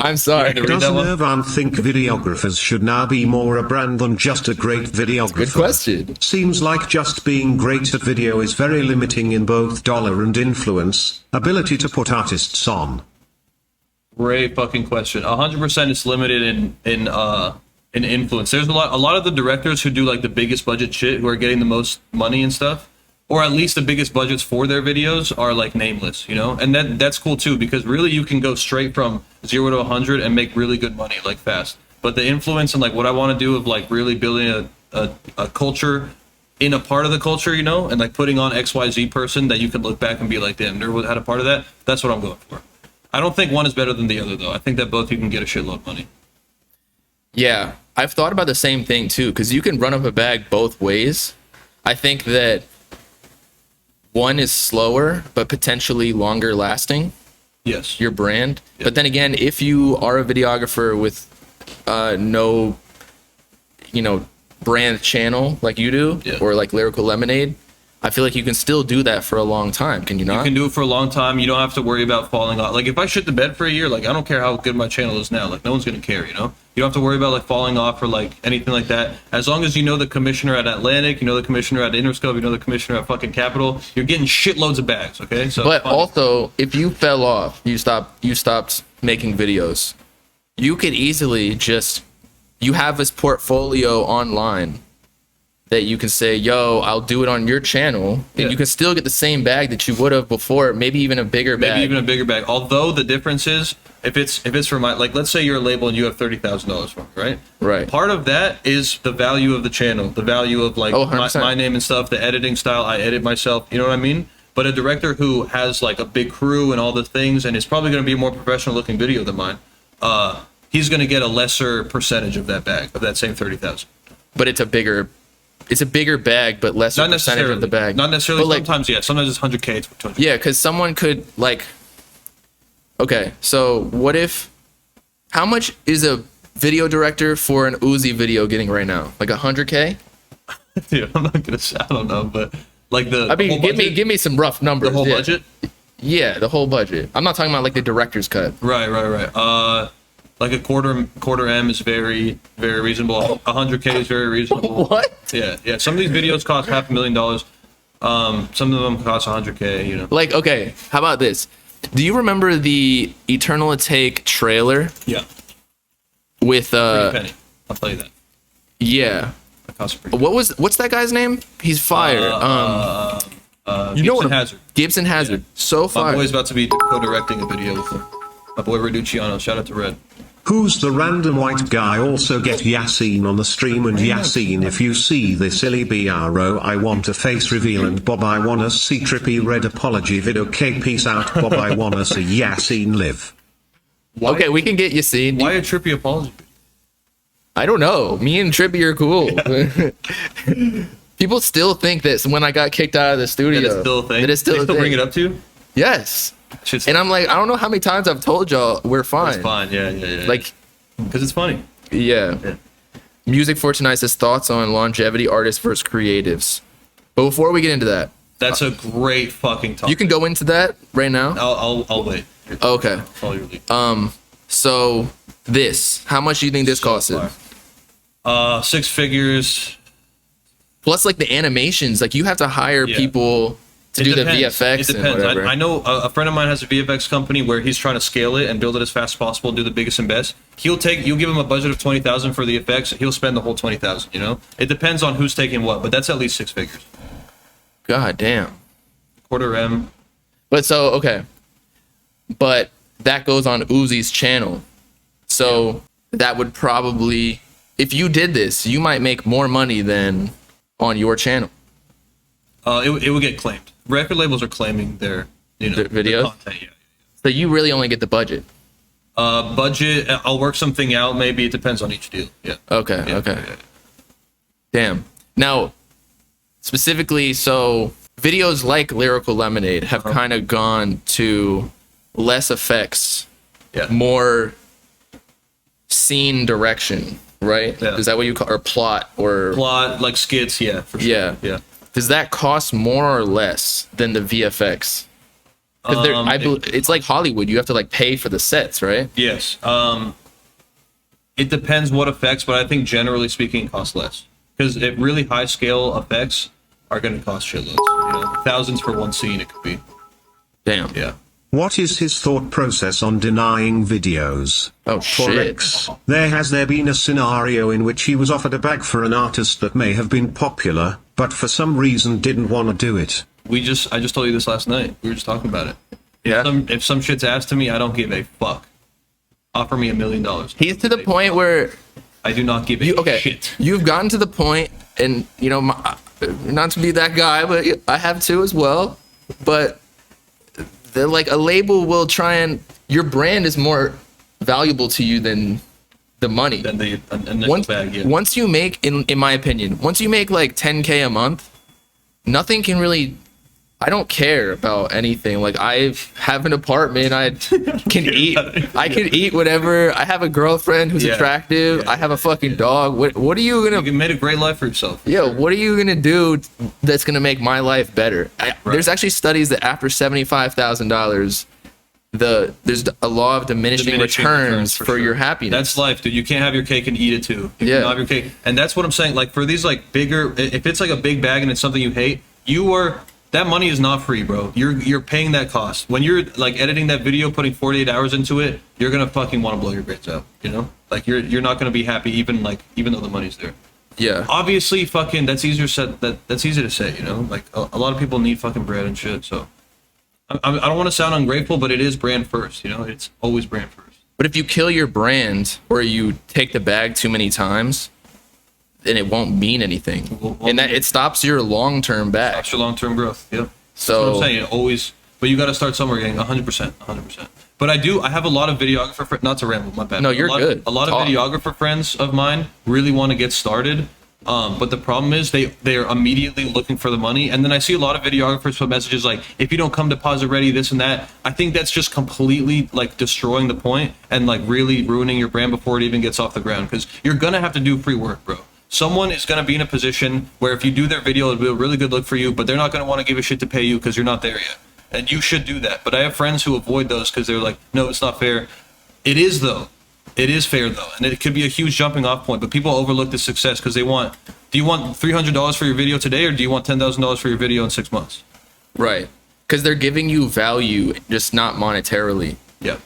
I'm sorry. Does Nirvan think videographers should now be more a brand than just a great videographer? Good question. Seems like just being great at video is very limiting in both dollar and influence, ability to put artists on. Great fucking question. 100% it's limited in influence. There's a lot of the directors who do like the biggest budget shit, who are getting the most money and stuff, or at least the biggest budgets for their videos, are like nameless, you know? And that's cool too, because really you can go straight from 0 to 100 and make really good money like fast. But the influence and like what I want to do of like really building a culture in a part of the culture, you know, and like putting on XYZ person that you can look back and be like, damn, Nerd had a part of that. That's what I'm going for. I don't think one is better than the other though. I think that both you can get a shitload of money. Yeah, I've thought about the same thing too, because you can run up a bag both ways. I think that one is slower, but potentially longer lasting. Yes. Your brand. Yeah. But then again, if you are a videographer with no, brand channel like you do, yeah, or like Lyrical Lemonade, I feel like you can still do that for a long time. Can you not? You can do it for a long time. You don't have to worry about falling off. Like if I shit the bed for a year, like I don't care how good my channel is now. Like no one's gonna care, you know? You don't have to worry about like falling off or like anything like that. As long as you know the commissioner at Atlantic, you know the commissioner at Interscope, you know the commissioner at fucking Capitol, you're getting shitloads of bags, okay? So but also, if you fell off, you stopped making videos, you could easily you have this portfolio online that you can say, yo, I'll do it on your channel, and you can still get the same bag that you would have before, maybe even a bigger bag. Maybe even a bigger bag. Although the difference is, if it's for my, like, let's say you're a label and you have $30,000 for me, right? Right. Part of that is the value of the channel, the value of like my name and stuff, the editing style. I edit myself. You know what I mean? But a director who has like a big crew and all the things, and is probably going to be a more professional looking video than mine, he's going to get a lesser percentage of that bag, of that same 30,000. But it's a bigger bag, but lesser percentage of the bag. Not necessarily. But sometimes, yeah. Sometimes it's 100K. It's 200K. Yeah, because someone could like. Okay, so what if? How much is a video director for an Uzi video getting right now? Like 100K? Dude, I'm not gonna say. I don't know, but like I mean, give me some rough numbers. The whole budget. Yeah, the whole budget. I'm not talking about like the director's cut. Right. Like a quarter M is very, very reasonable. 100K is very reasonable. What? Yeah. Some of these videos cost $500,000. Some of them cost 100K. You know. Like, okay, how about this? Do you remember the Eternal Take trailer? Yeah. With Pretty penny. I'll tell you that. Yeah. That cost pretty. What's that guy's name? He's fire. You know what? Hazard. Gibson Hazard. Yeah. So fire. My boy's about to be co-directing a video with him. My boy Reduciano. Shout out to Red. Who's the random white guy? Also get Yassine on the stream, and Yassine, if you see this silly bro, I want a face reveal, and Bob, I wanna see Trippy Red apology vid. Okay, peace out Bob, I wanna see Yassine live. Okay, we can get Yassine. Why a Trippy apology? I don't know. Me and Trippy are cool. Yeah. People still think that when I got kicked out of the studio, that it's still a thing. That it's still they a still thing. Bring it up to you? Yes. And I'm like, I don't know how many times I've told y'all we're fine. It's fine, yeah. Like, because it's funny. Yeah. Music for Tonight says thoughts on longevity, artists versus creatives. But before we get into that, that's a great fucking topic. You can go into that right now. I'll wait. Okay. So this, how much do you think this costed? 6 figures. Plus, like the animations, like you have to hire people to do the VFX. It depends. I know a friend of mine has a VFX company where he's trying to scale it and build it as fast as possible, do the biggest and best. You'll give him a budget of 20,000 for the effects, he'll spend the whole 20,000. You know, it depends on who's taking what, but that's at least 6 figures. God damn. Quarter M. But so okay, but that goes on Uzi's channel, so that would probably, if you did this, you might make more money than on your channel. It would get claimed. Record labels are claiming their videos. Their content, yeah. So you really only get the budget. Budget. I'll work something out. Maybe it depends on each deal. Yeah. Okay. Yeah, okay. Yeah. Damn. Now, specifically, so videos like Lyrical Lemonade have kind of gone to less effects, more scene direction, right? Yeah. Is that what you call, or plot like skits? Yeah. For sure. Yeah. Yeah. Does that cost more or less than the VFX? Because it's like Hollywood. You have to like pay for the sets, right? Yes. It depends what effects, but I think generally speaking, it costs less. Because really high scale effects are going to cost shitloads. You know, thousands for one scene, it could be. Damn. Yeah. What is his thought process on denying videos? Oh For shit. X, has there been a scenario in which he was offered a bag for an artist that may have been popular, but for some reason didn't want to do it? I just told you this last night. We were just talking about it. Yeah. If some shit's asked to me, I don't give a fuck. Offer me $1 million. He's to the point where I do not give a okay, shit. you've gotten to the point, and you know, not to be that guy, but I have too as well. But like a label will try and your brand is more valuable to you than the money. Then the initial bag, yeah. Once you make, in my opinion, once you make like 10K a month, nothing can really. I don't care about anything. Like I have an apartment. I can eat. I can eat whatever. I have a girlfriend who's Yeah. attractive. Yeah. I have a fucking dog. What are you gonna? You made a great life for yourself. Yeah. What are you gonna do that's gonna make my life better? There's actually studies that after $75,000, there's a law of diminishing returns for sure. your happiness. That's life, dude. You can't have your cake and eat it too. You Yeah. cannot have your cake, and that's what I'm saying. Like for these like bigger, if it's like a big bag and it's something you hate, that money is not free, bro. You're paying that cost. When you're like editing that video, putting 48 hours into it, you're gonna fucking want to blow your brains out. You know, like you're not gonna be happy even though the money's there. yeah. Obviously, fucking that's easier said. That's easy to say. You know, like a lot of people need fucking bread and shit. So I don't want to sound ungrateful, but it is brand first. You know, it's always brand first. But if you kill your brand or you take the bag too many times, then it won't mean anything, and that it stops your long-term bag. That's your long-term growth. Yep. That's what So I'm saying. Always, but you got to start somewhere. Getting 100%. But I have a lot of videographer. Not to ramble, my bad. No, you're good. A lot of Talk. videographer friends of mine really want to get started. But the problem is they are immediately looking for the money, and then I see a lot of videographers put messages like, "If you don't come deposit ready, this and that." I think that's just completely like destroying the point and like really ruining your brand before it even gets off the ground. Because you're gonna have to do free work, bro. Someone is going to be in a position where if you do their video, it'll be a really good look for you, but they're not going to want to give a shit to pay you because you're not there yet. And you should do that. But I have friends who avoid those because they're like, no, it's not fair. It is, though. It is fair, though. And it could be a huge jumping off point, but people overlook the success because do you want $300 for your video today, or do you want $10,000 for your video in 6 months? right, because they're giving you value, just not monetarily. Yeah.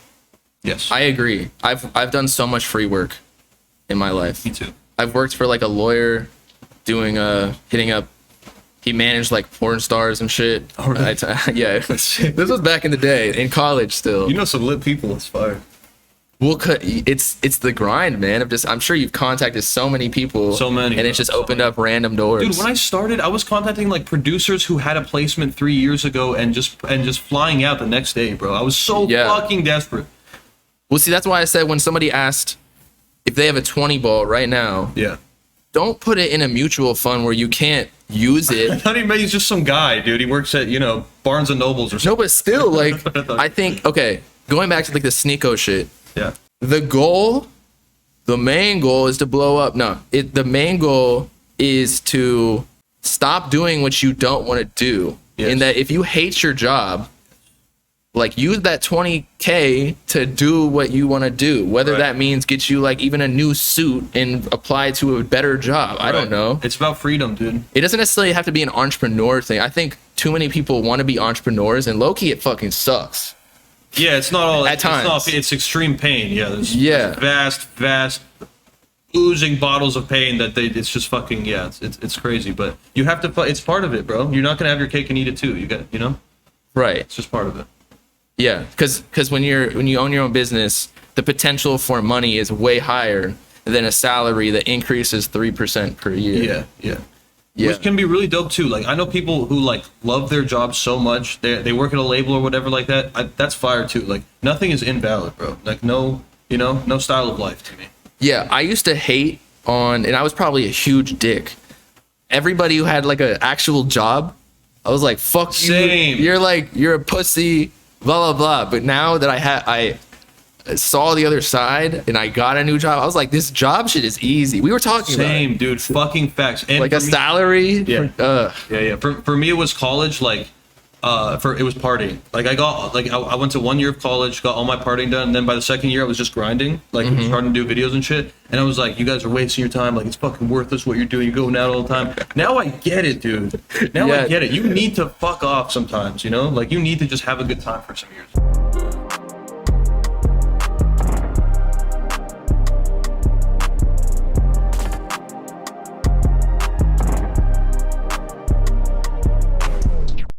Yes. I agree. I've done so much free work in my life. Me too. I've worked for like a lawyer, doing hitting up. He managed like porn stars and shit. Oh, really? Yeah, this was back in the day in college still. You know some lit people. It's fire. Well, it's the grind, man. I'm sure you've contacted so many people, So many, and it's bro. just opened up random doors. Dude, when I started, I was contacting like producers who had a placement 3 years ago and just flying out the next day, bro. I was so Yeah. fucking desperate. Well, see, that's why I said when somebody asked if they have a 20 ball right now, Yeah. don't put it in a mutual fund where you can't use I it. thought he's just some guy, dude. He works at, Barnes and Nobles or No, something. but still, like, I think, okay, going back to like the Sneeko shit, Yeah. the main goal is to blow up. No, the main goal is to stop doing what you don't want to do. Yes. In that if you hate your job, like use that 20K to do what you want to do, whether Right. that means get you like even a new suit and apply to a better job. I don't Right. know. It's about freedom, dude. It doesn't necessarily have to be an entrepreneur thing. I think too many people want to be entrepreneurs, and low-key it fucking sucks. Yeah, it's not all At it's not- times. it's extreme pain. Yeah, there's Yeah. vast oozing bottles of pain that it's just fucking it's crazy. But you have to it's part of it, bro. You're not gonna have your cake and eat it too. You got Right. it's just part of it. Yeah, because when you own your own business, the potential for money is way higher than a salary that increases 3% per year. Yeah. Yeah. Which can be really dope too. Like I know people who like love their job so much they work at a label or whatever like that. That's fire too. Like nothing is invalid, bro. Like no style of life to me. Yeah, I used to hate on, and I was probably a huge dick. Everybody who had like an actual job, I was like, "Fuck you! Same. You're a pussy." Blah blah blah. But now that I saw the other side and I got a new job, I was like, "This job shit is easy." We were talking Same, dude. Fucking facts. And about it. Like for a me- salary. Yeah. Yeah. For me, it was college. Like it was partying. Like I went to 1 year of college, got all my partying done, and then by the second year I was just grinding, like starting to do videos and shit. And I was like, you guys are wasting your time. Like it's fucking worthless what you're doing. You're going out all the time. Now I get it, dude. Now Yeah. I get it. You need to fuck off sometimes, you know? Like you need to just have a good time for some years.